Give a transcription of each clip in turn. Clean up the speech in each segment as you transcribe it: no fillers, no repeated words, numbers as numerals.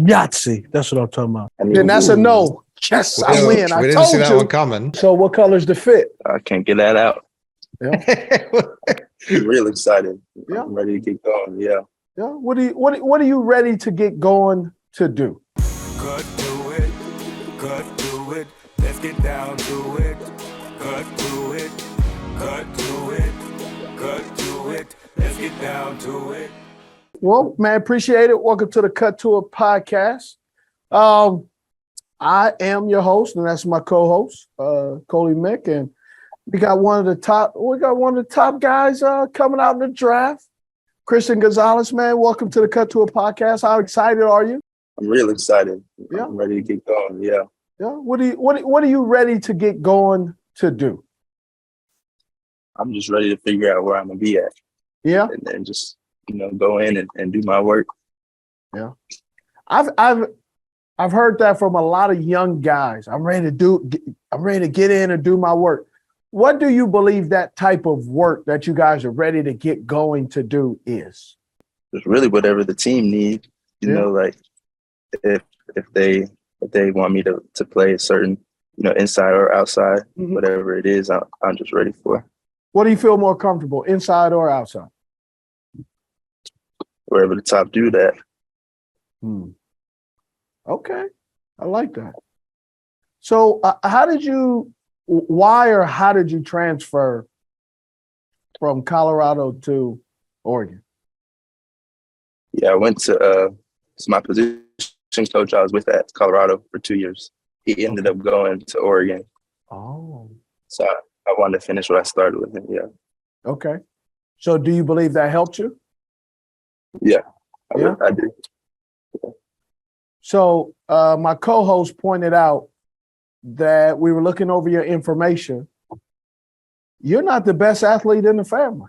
Yahtzee. That's what I'm talking about. I mean, Then that's a no. Yes, I win. I we didn't told see that you. one coming. So what color's the fit? I can't get that out. Yeah. I'm real excited. Yeah. I'm ready to get going. Yeah. Yeah. What are you ready to get going to do? Cut to it, cut to it, let's get down to it. Cut to it, cut to it, cut to it, let's get down to it. Well, man, appreciate it. Welcome to the Cut to It podcast. I am your host, and that's my co-host, Coley Mick, and we got one of the top guys coming out in the draft. Christian Gonzalez, man, welcome to the Cut to It podcast. How excited are you? I'm real excited. Yeah. I'm ready to get going. Yeah. Yeah. What are you ready to get going to do? I'm just ready to figure out where I'm gonna be at. Yeah. And then just, go in and do my work. Yeah. I've heard that from a lot of young guys. I'm ready to get in and do my work. What do you believe that type of work that you guys are ready to get going to do is? It's really whatever the team needs. Like if they want me to play a certain, inside or outside, whatever it is, I'm just ready for. What do you feel more comfortable, inside or outside? Wherever the top do that. Okay, I like that. So how did you transfer from Colorado to Oregon? Yeah, I went to my position coach I was with at Colorado for 2 years. He ended up going to Oregon. Oh. So I wanted to finish what I started with him, yeah. Okay. So do you believe that helped you? Yeah, I do. Yeah. So my co-host pointed out that we were looking over your information. You're not the best athlete in the family.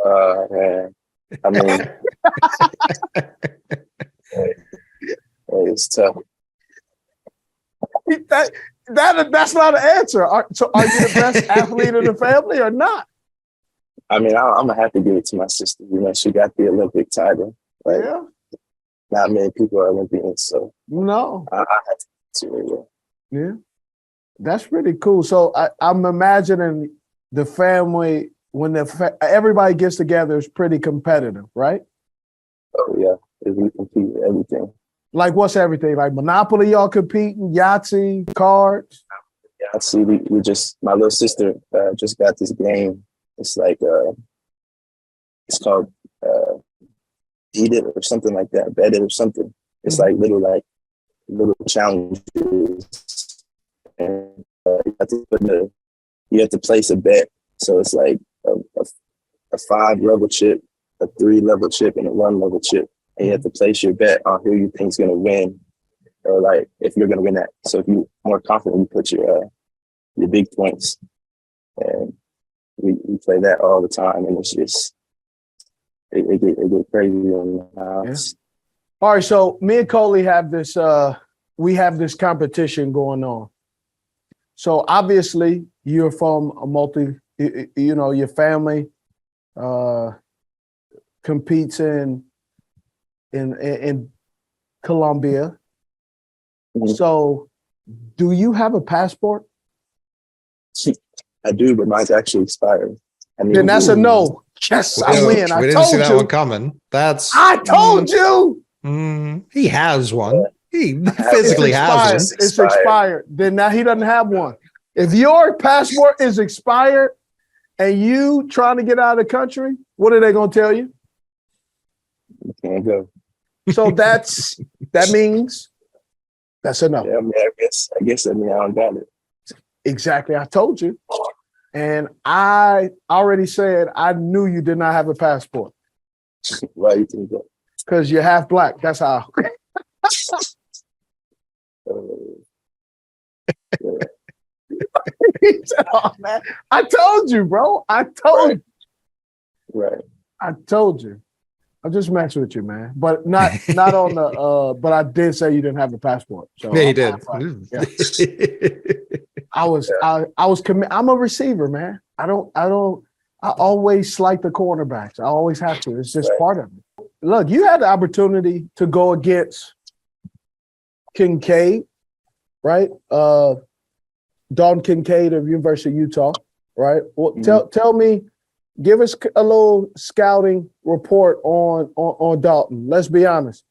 Man. I mean, it's tough. That's not an answer. So are you the best athlete in the family or not? I mean, I'm going to have to give it to my sister. She got the Olympic title. Yeah. Not many people are Olympians, so no. I have to do it. Yeah. That's pretty cool. So I'm imagining the family, when everybody gets together, is pretty competitive, right? Oh, yeah. We compete with everything. Like what's everything? Like Monopoly, y'all competing, Yahtzee, cards? Yahtzee, we just, my little sister just got this game. It's like, it's called didnt or something like that, Bandit or something. It's like little challenges. And you have to place a bet. So it's like a 5-level chip, a 3-level chip, and a 1-level chip. And you have to place your bet on who you think is going to win, or like if you're going to win that. So if you're more confident, you put your big points. And we play that all the time, and it's just it get crazy in the house. Yeah. All right, so me and Coley have this. We have this competition going on. So obviously, you're from a your family competes in Colombia. Mm-hmm. So, do you have a passport? I do, but mine's actually expired. Then that's a no. Yes, I win. We didn't see that one coming. I told you. He has one. He physically has one. It's expired. Then now he doesn't have one. If your passport is expired and you trying to get out of the country, what are they going to tell you? You can't go. So that means that's a no. Yeah, I mean, I guess that means I don't got it. Exactly. I told you. And I already said I knew you did not have a passport. Why you think that? Because you're half black. That's how. Oh, man. I told you, bro. I told you. Right. I told you. I'm just messing with you, man. But not on the but I did say you didn't have a passport. So yeah, you did. Yeah. I was committed. I'm a receiver, man. I always like the cornerbacks. I always have to. It's just part of it. look, you had the opportunity to go against Kincaid, right? Dalton Kincaid of University of Utah, right? Well, tell me, give us a little scouting report on Dalton. Let's be honest.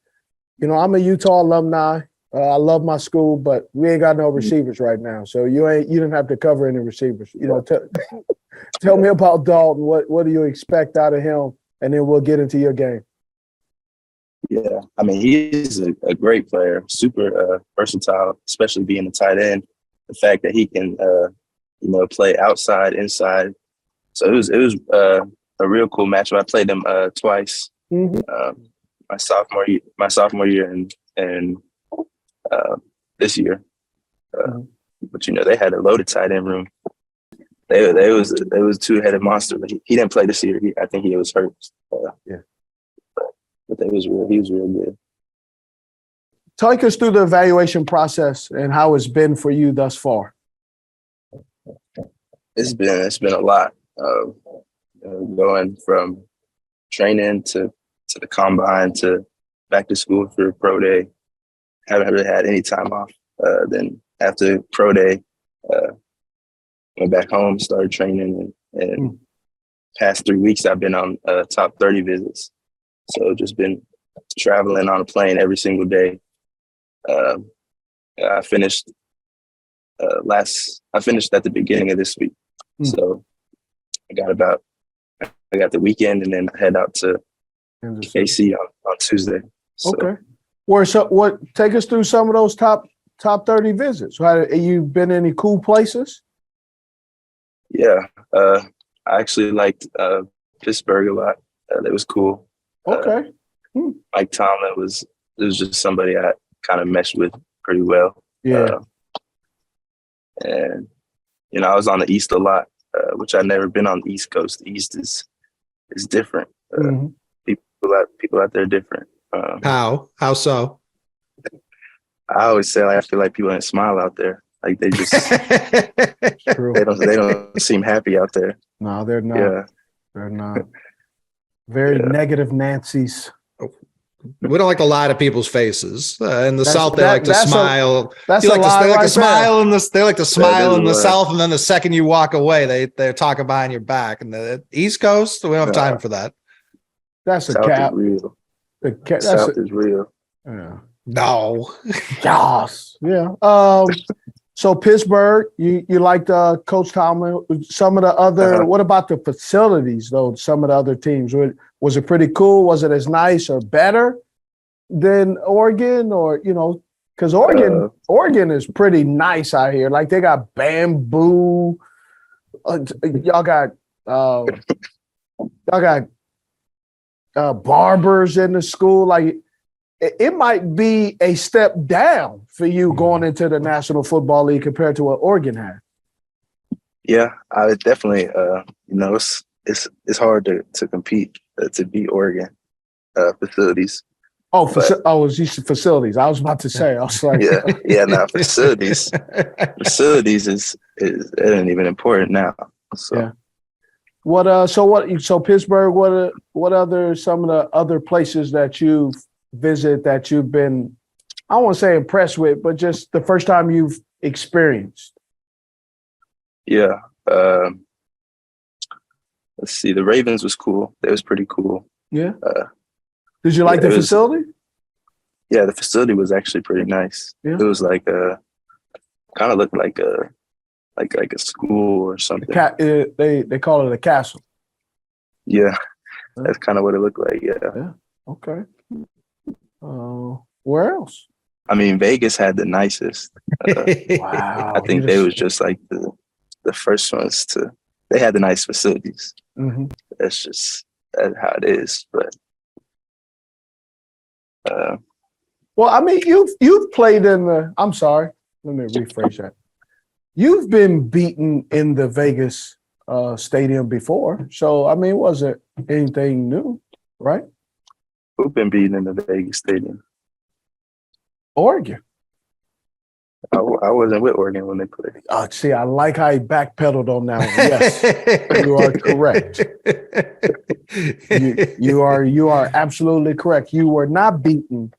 You know, I'm a Utah alumni. I love my school, but we ain't got no receivers right now. So you didn't have to cover any receivers. You know, tell me about Dalton. What do you expect out of him? And then we'll get into your game. Yeah, I mean, he's a great player, super versatile, especially being a tight end. The fact that he can, play outside, inside. So it was a real cool matchup. I played him twice. My sophomore year and this year. But they had a loaded tight end room. They was a two-headed monster. But he didn't play this year. I think he was hurt. But he was real good. Take us through the evaluation process and how it's been for you thus far. It's been a lot. Going from training to the combine to back to school for pro day. Haven't really had any time off. Then after pro day, went back home, started training, and past 3 weeks I've been on top 30 visits. So just been traveling on a plane every single day. I finished at the beginning of this week. So I got the weekend and then I head out to KC on Tuesday. So. Okay. Take us through some of those top 30 visits. Have you been any cool places? Yeah. I actually liked Pittsburgh a lot. That was cool. Okay. Mike Tomlin was just somebody I kind of meshed with pretty well. Yeah. And I was on the East a lot, which I've never been on the East Coast. The East is different. People out there are different. How so? I always say I feel like people don't smile out there. Like they just they don't seem happy out there. No, they're not. Yeah. They're not. Very negative Nancy's. We don't like to lie to people's faces. In the South, they like to smile. They like to smile in the. They like to smile in the South, and then the second you walk away, they're talking behind your back. And the East Coast, we don't have time for that. That's a South cap. Is real. South is real. Yeah. No. Yes. Yeah. So Pittsburgh, you liked Coach Tomlin. Some of the other. What about the facilities though? Some of the other teams. Was it pretty cool? Was it as nice or better than Oregon, or because Oregon is pretty nice out here. Like they got bamboo. Y'all got barbers in the school. Like it might be a step down for you going into the National Football League compared to what Oregon had. Yeah, I would definitely. It's hard to compete to beat Oregon facilities. It's just facilities. I was about to say. I was like, facilities. Facilities is isn't even important now. So. Yeah. So Pittsburgh. What other some of the other places that you've visited that you've been, I don't want to say impressed with, but just the first time you've experienced? Yeah. Let's see. The Ravens was cool. It was pretty cool. Yeah. Did you like the facility? Yeah, the facility was actually pretty nice. Yeah. It was like kind of looked like a school or something. They call it a castle. Yeah, that's kind of what it looked like. Yeah. Okay. Where else? I mean, Vegas had the nicest. Wow. I think they was just like the first ones to. They had the nice facilities. Mm-hmm. That's how it is. But well, I mean, you've played in the. I'm sorry. Let me rephrase that. You've been beaten in the Vegas stadium before, so I mean, it wasn't anything new, right? Who've been beaten in the Vegas stadium? Oregon. I wasn't with Oregon when they played. See, I like how he backpedaled on that one. Yes, you are correct. You are absolutely correct. You were not beaten.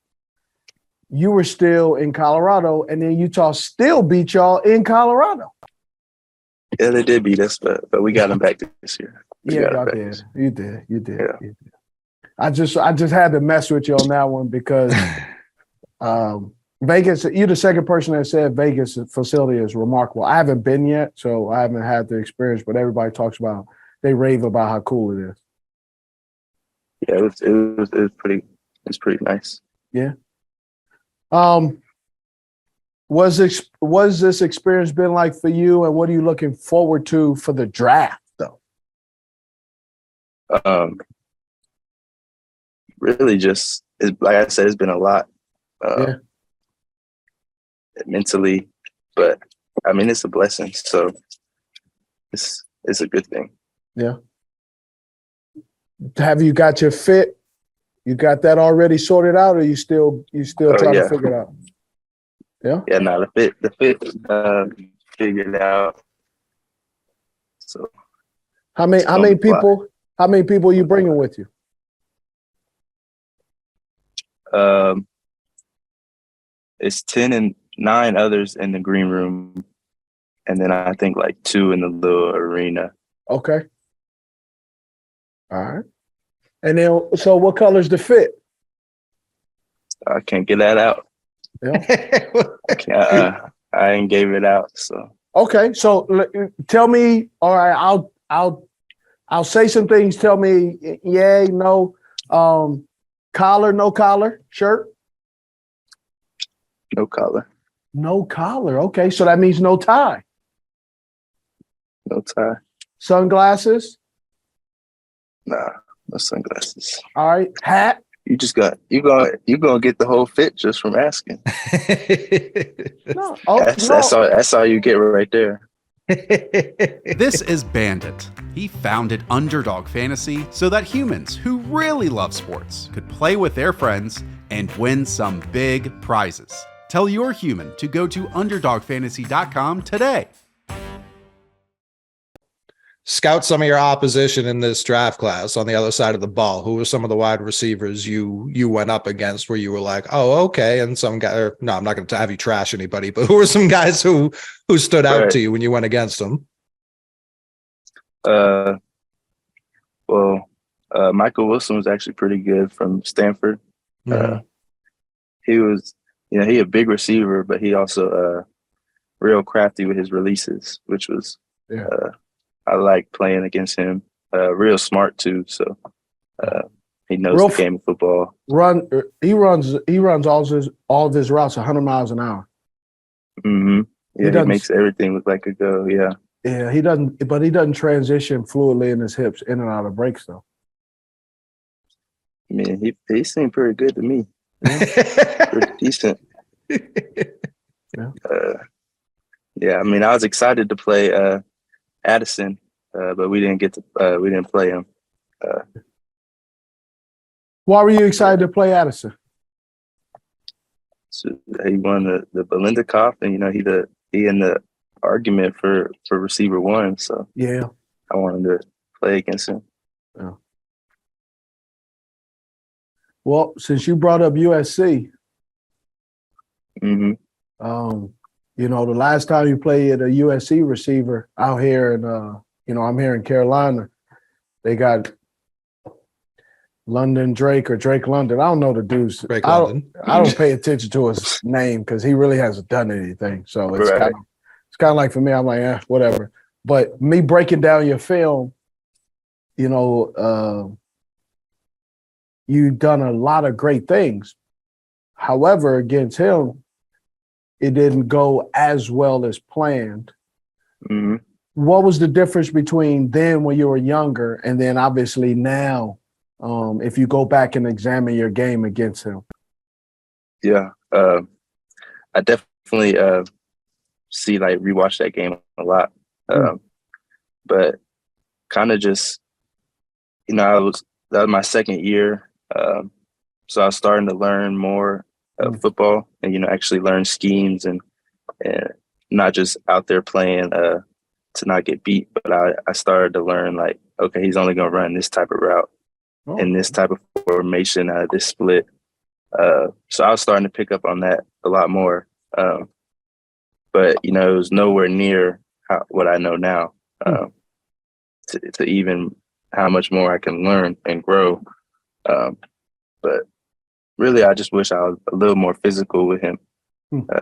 You were still in Colorado, and then Utah still beat y'all in Colorado. Yeah, they did beat us, but we got them back this year. Yeah, y'all did. You did. Yeah. You did. I just had to mess with you on that one because Vegas, you're the second person that said Vegas facility is remarkable. I haven't been yet, so I haven't had the experience, but everybody talks about, they rave about how cool it is. Yeah, it was pretty nice. Yeah. Was this experience been like for you, and what are you looking forward to for the draft though? Really just, like I said, it's been a lot. Mentally, but I mean, it's a blessing. So it's a good thing. Yeah. Have you got your fit? You got that already sorted out, or you still trying to figure it out? Yeah. Yeah. No, the fit figured out. So how many people are you bringing with you? It's 10 and 9 others in the green room, and then I think like 2 in the little arena. Okay. All right. And then, so what color's the fit? I can't get that out. Yeah. I ain't gave it out. So okay. So tell me. All right. I'll say some things. Tell me, yay, no. Collar, no collar, shirt. No collar. No collar. Okay, so that means no tie. No tie. Sunglasses. Nah, no sunglasses. All right, hat. You gonna get the whole fit just from asking. No, that's all you get right there. This is Bandit. He founded Underdog Fantasy so that humans who really love sports could play with their friends and win some big prizes. Tell your human to go to UnderdogFantasy.com today. Scout some of your opposition in this draft class on the other side of the ball. Who were some of the wide receivers you went up against where you were like, oh, okay, and some guy? No, I'm not going to have you trash anybody, but who were some guys who stood out to you when you went against them? Michael Wilson was actually pretty good from Stanford. Mm-hmm. He was, he a big receiver, but he also real crafty with his releases, which was I like playing against him. Real smart too, so he knows the game of football. He runs all of his routes 100 miles an hour. Mm-hmm. Yeah, he makes everything look like a go. Yeah. Yeah, he doesn't transition fluidly in his hips in and out of breaks though. I mean, he seemed pretty good to me. Pretty decent. Yeah. I mean, I was excited to play Addison, but we didn't play him. Why were you excited to play Addison? So he won the Belinda Cup, and he in the argument for receiver 1. So yeah, I wanted to play against him. Yeah. Well, since you brought up USC, mm-hmm. The last time you played a USC receiver out here, and I'm here in Carolina, they got London Drake or Drake London. I don't know the dude's. Drake London. I don't pay attention to his name because he really hasn't done anything. So it's kind of like for me, I'm like, whatever. But me breaking down your film, you've done a lot of great things. However, against him, it didn't go as well as planned. Mm-hmm. What was the difference between then when you were younger and then obviously now, if you go back and examine your game against him? Yeah, I definitely rewatch that game a lot. But kind of just, that was my second year. So I was starting to learn more of football and, actually learn schemes and and not just out there playing to not get beat, but I started to learn like, okay, he's only going to run this type of route in this type of formation, this split. So I was starting to pick up on that a lot more. But, it was nowhere near what I know now to even how much more I can learn and grow. But really, I just wish I was a little more physical with him,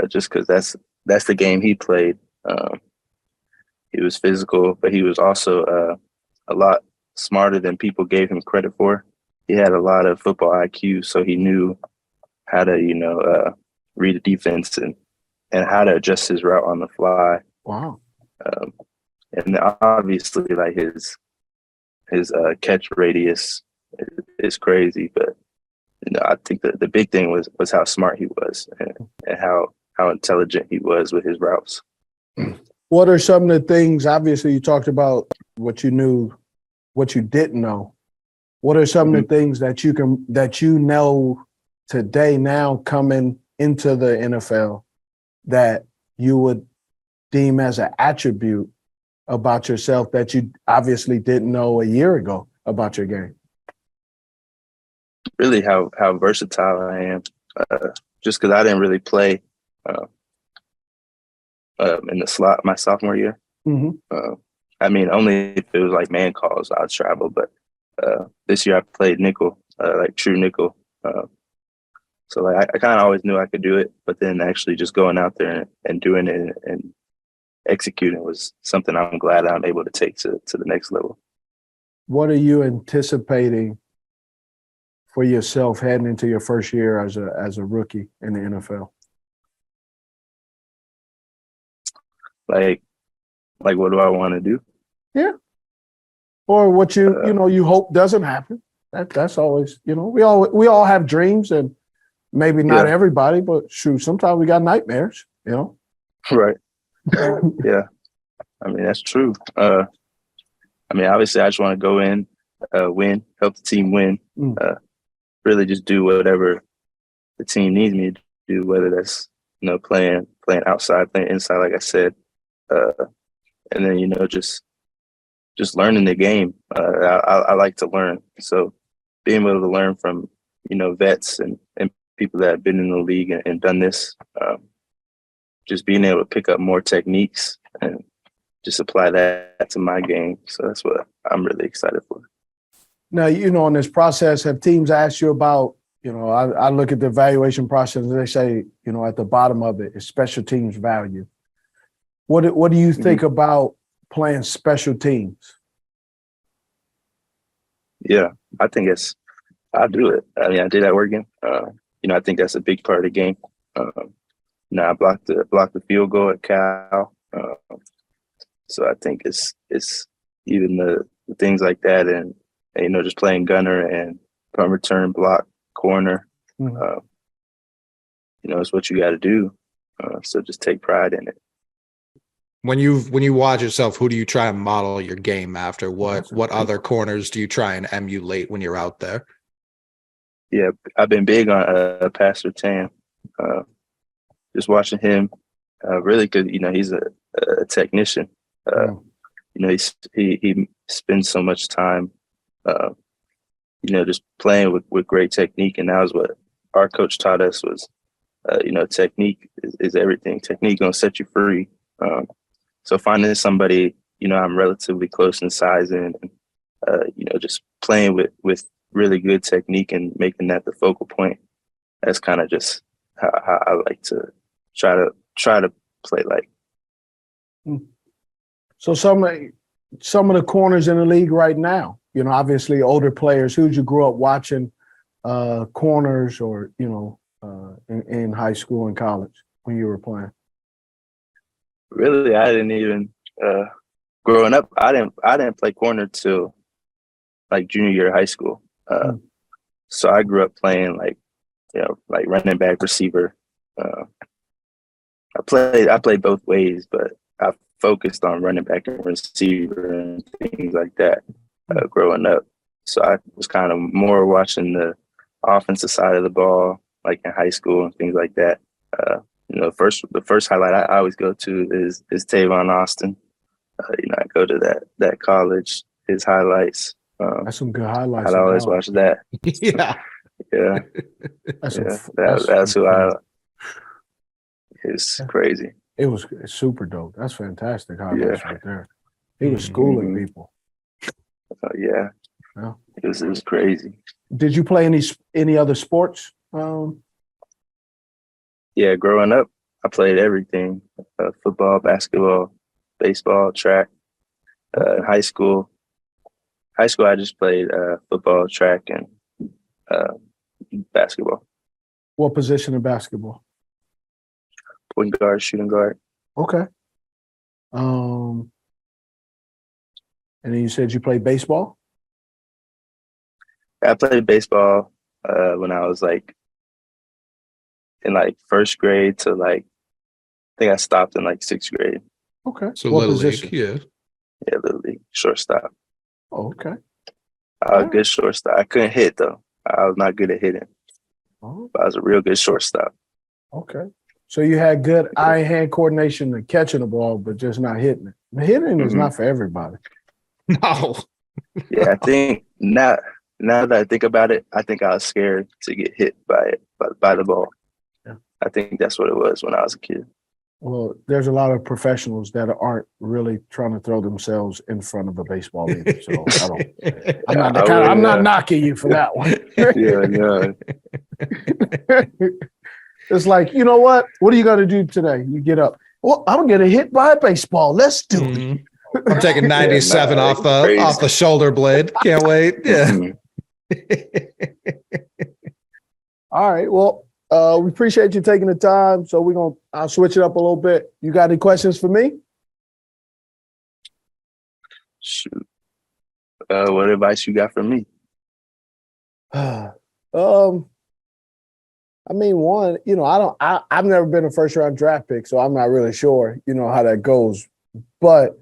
just because that's the game he played. He was physical, but he was also a lot smarter than people gave him credit for. He had a lot of football IQ, so he knew how to, read a defense and how to adjust his route on the fly. Wow. And obviously, like his catch radius is crazy, but I think the big thing was how smart he was and how intelligent he was with his routes. What are some of the things? Obviously, you talked about what you knew, what you didn't know. What are some of the things that you know today now coming into the NFL that you would deem as an attribute about yourself that you obviously didn't know a year ago about your game? Really how versatile I am, just because I didn't really play in the slot my sophomore year. I mean, only if it was like man calls, I'd travel. But this year I played nickel, like true nickel. So like I kind of always knew I could do it, but then actually just going out there and doing it and executing was something I'm glad I'm able to take to the next level. What are you anticipating for yourself heading into your first year as a rookie in the NFL? Like what do I want to do? Yeah. Or what you hope doesn't happen. That's always, we all have dreams, and maybe not everybody, but shoot, sometimes we got nightmares, Right. Yeah. I mean, that's true. I mean, obviously I just want to go in, win, help the team win, really just do whatever the team needs me to do, whether that's, playing outside, playing inside, like I said. And then, just learning the game. I like to learn. So being able to learn from, vets and people that have been in the league and done this, just being able to pick up more techniques and just apply that to my game. So that's what I'm really excited for. Now, in this process, have teams asked you about, I look at the evaluation process and they say, at the bottom of it is special teams value. What do you think about playing special teams? Yeah, I think I'll do it. I mean, I did at Oregon. I think that's a big part of the game. I blocked the field goal at Cal. So I think it's even the things like that and just playing gunner and punt return, block, corner. It's what you got to do. So just take pride in it. When you watch yourself, who do you try and model your game after? What other corners do you try and emulate when you're out there? Yeah, I've been big on Pastor Tam. Just watching him, really, because he's a technician. He spends so much time, just playing with great technique, and that was what our coach taught us was, technique is everything. Technique gonna set you free. So finding somebody, I'm relatively close in size and, just playing with really good technique and making that the focal point. That's kind of just how I like to try to play like. So some of the corners in the league right now, obviously older players, who you grew up watching corners or, in high school and college when you were playing? Really, I didn't even growing up. I didn't play corner till like junior year of high school. So I grew up playing like running back, receiver. I played both ways, but I focused on running back and receiver and things like that growing up. So I was kind of more watching the offensive side of the ball, like in high school and things like that. the first highlight I always go to is Tavon Austin. I go to that college, his highlights. That's some good highlights. I'd always watch that. Yeah. Yeah, That's that's who I. It's crazy. It was super dope. That's fantastic highlights right there. He was schooling people. Yeah. Yeah. It was crazy. Did you play any other sports? Yeah, growing up, I played everything: football, basketball, baseball, track. High school, I just played football, track, and basketball. What position in basketball? Point guard, shooting guard. Okay. And then you said you played baseball? I played baseball when I was in first grade to I think I stopped in sixth grade. Okay. So what Little position? League, yeah. Yeah, Little League, shortstop. Oh, okay. I was a good shortstop. I couldn't hit though. I was not good at hitting. Oh, But I was a real good shortstop. okay. So you had good eye-hand coordination and catching the ball, but just not hitting it. The hitting is not for everybody. No. Yeah, I think now that I think about it, I think I was scared to get hit by the ball. Yeah. I think that's what it was when I was a kid. Well, there's a lot of professionals that aren't really trying to throw themselves in front of a baseball either. So I'm not knocking you for that one. Yeah. It's like, you know what? What are you going to do today? You get up. Well, I'm going to get hit by a baseball. Let's do it. I'm taking 97 off the shoulder blade. Can't wait. Yeah. All right. Well, we appreciate you taking the time. So I'll switch it up a little bit. You got any questions for me? Shoot. What advice you got for me? I mean, one, I've never been a first round draft pick, so I'm not really sure, how that goes. But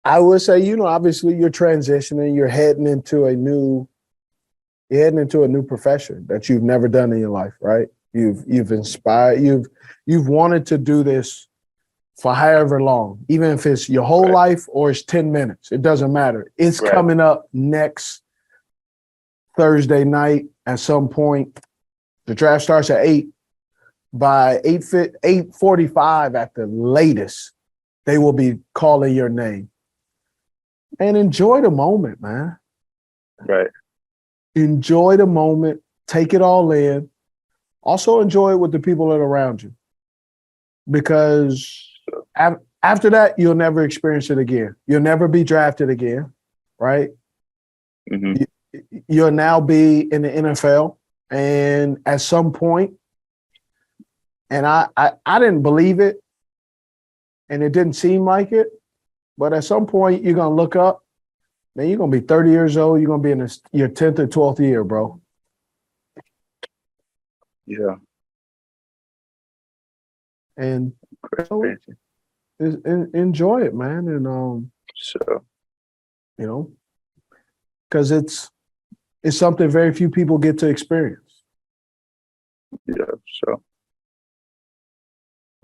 I would say, obviously you're transitioning, you're heading into a new profession that you've never done in your life, right? You've inspired, you've wanted to do this for however long, even if it's your whole life or it's 10 minutes, it doesn't matter. It's coming up next Thursday night at some point. The draft starts at 8. By 8:45 at the latest, they will be calling your name. And enjoy the moment, man. Right. Enjoy the moment. Take it all in. Also enjoy it with the people that are around you. Because after that, you'll never experience it again. You'll never be drafted again, right? Mm-hmm. You'll now be in the NFL. And at some point, and I didn't believe it, and it didn't seem like it, but at some point you're gonna look up, man, you're gonna be 30 years old, you're gonna be in your 10th or 12th year, bro. Yeah. And so enjoy it, man, and sure. Because it's something very few people get to experience. Yeah, sure.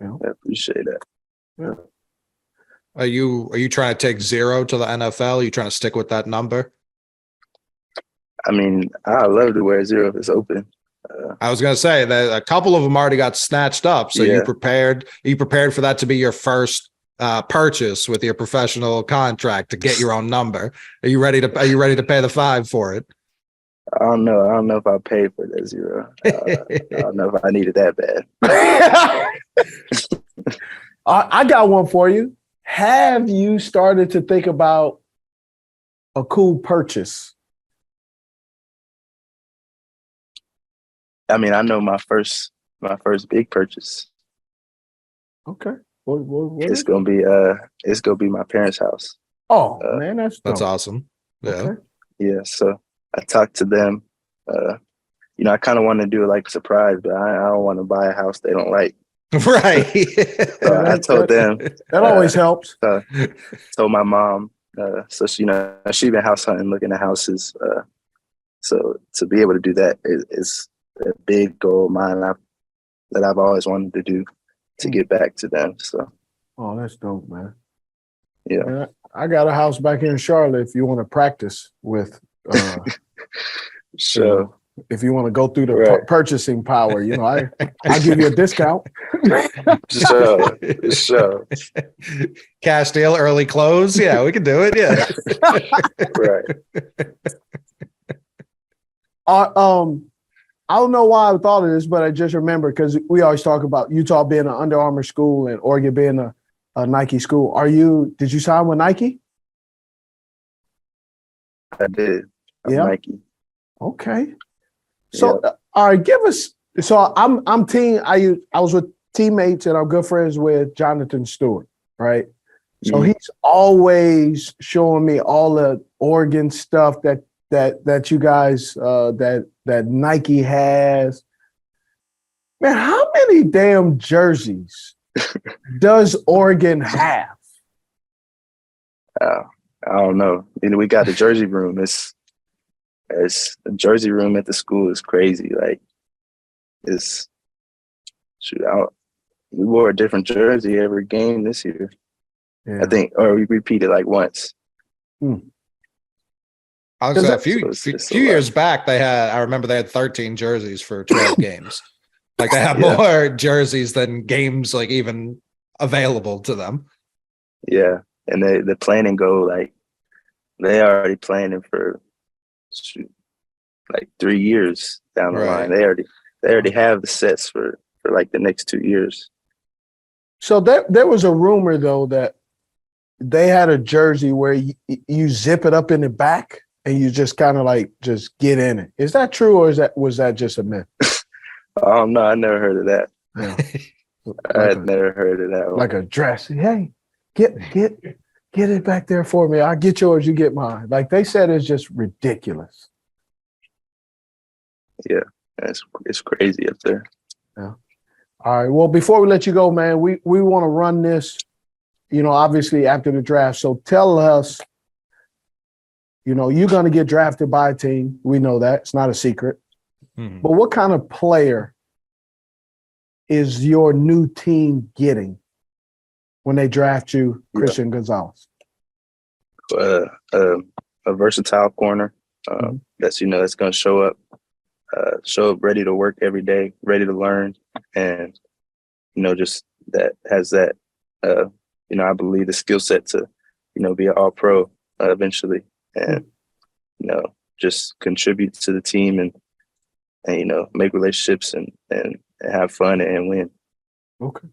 I appreciate that. Yeah. Are you trying to take 0 to the NFL? Are you trying to stick with that number? I mean, I love to wear 0 if it's open. I was going to say that a couple of them already got snatched up. So you prepared for that to be your first purchase with your professional contract to get your own number. Are you ready to pay the $5 for it? I don't know if I paid for that 0. I don't know if I needed that bad. I got one for you. Have you started to think about a cool purchase? I mean, I know my first big purchase. Okay. What it's gonna be my parents' house. Oh man, that's awesome. Yeah. Okay. Yeah. So I talked to them. I kind of want to do it like a surprise, but I don't want to buy a house they don't like. Right. So I told them. That always helps. Told my mom. So she's been house hunting, looking at houses. So to be able to do that is a big goal of mine. that I've always wanted to do to get back to them. So, Oh, that's dope, man. yeah. Man, I got a house back here in Charlotte if you want to practice with. So, If you want to go through the Right. purchasing power, I'll give you a discount. so, Cash deal, early close. Yeah, we can do it. Yeah. right. I don't know why I thought of this, but I just remember because we always talk about Utah being an Under Armour school and Oregon being a Nike school. Did you sign with Nike? I did. Yeah. Nike. Okay. So, all right, give us. So I'm team. I was with teammates and I'm good friends with Jonathan Stewart, right? So he's always showing me all the Oregon stuff that you guys that Nike has. Man, how many damn jerseys does Oregon have? I don't know. We got the jersey room. It's the jersey room at the school is crazy. Like, we wore a different jersey every game this year. Yeah. I think, or we repeated like once. I was a few a years back. I remember they had 13 jerseys for 12 games. Like they have Yeah. more jerseys than games like even available to them. Yeah, and the planning go like they already planning for like 3 years down the Right. line. They already have the sets for like the next 2 years. So there was a rumor though that they had a jersey where you zip it up in the back and you just kind of like just get in it. Is that true or was that just a myth? No, I never heard of that. Yeah. I had never heard of that one. Like a dress. Hey, get it back there for me. I'll get yours, you get mine. Like they said, it's just ridiculous. Yeah, it's crazy up there. Yeah. All right. Well, before we let you go, man, we want to run this, obviously after the draft. So tell us, you're going to get drafted by a team. We know that. It's not a secret. Mhm. But what kind of player is your new team getting when they draft you, Christian Gonzalez? A versatile corner that's going to show up ready to work every day, ready to learn, and just that has that I believe the skill set to be an all-pro eventually, and just contribute to the team and make relationships and have fun and win. Okay.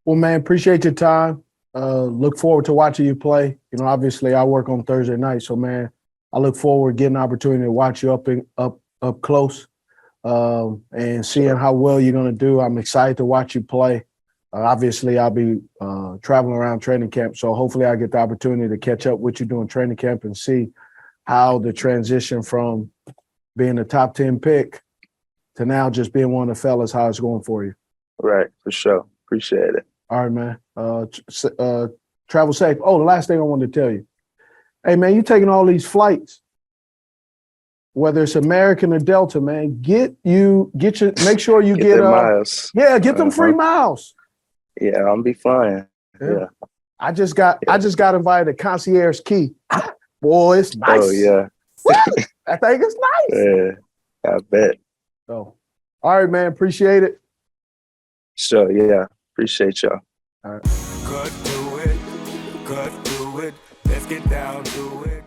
Well, man, appreciate your time. Look forward to watching you play. Obviously I work on Thursday night, so man, I look forward to getting an opportunity to watch you up close and seeing how well you're going to do. I'm excited to watch you play. Obviously I'll be traveling around training camp, so hopefully I get the opportunity to catch up with you during training camp and see how the transition from being a top 10 pick to now just being one of the fellas, how it's going for you. Right, for sure. Appreciate it. All right, man. Travel safe. Oh, the last thing I wanted to tell you. Hey, man, you taking all these flights, whether it's American or Delta, man, make sure you get miles. Yeah, get them free miles. Yeah, I'll be fine. Yeah. I just got invited to Concierge Key. Boy, it's nice. Oh yeah. I think it's nice. Yeah, I bet. So, all right, man. Appreciate it. Sure, yeah. Appreciate y'all. All right. Cut through it, let's get down to it.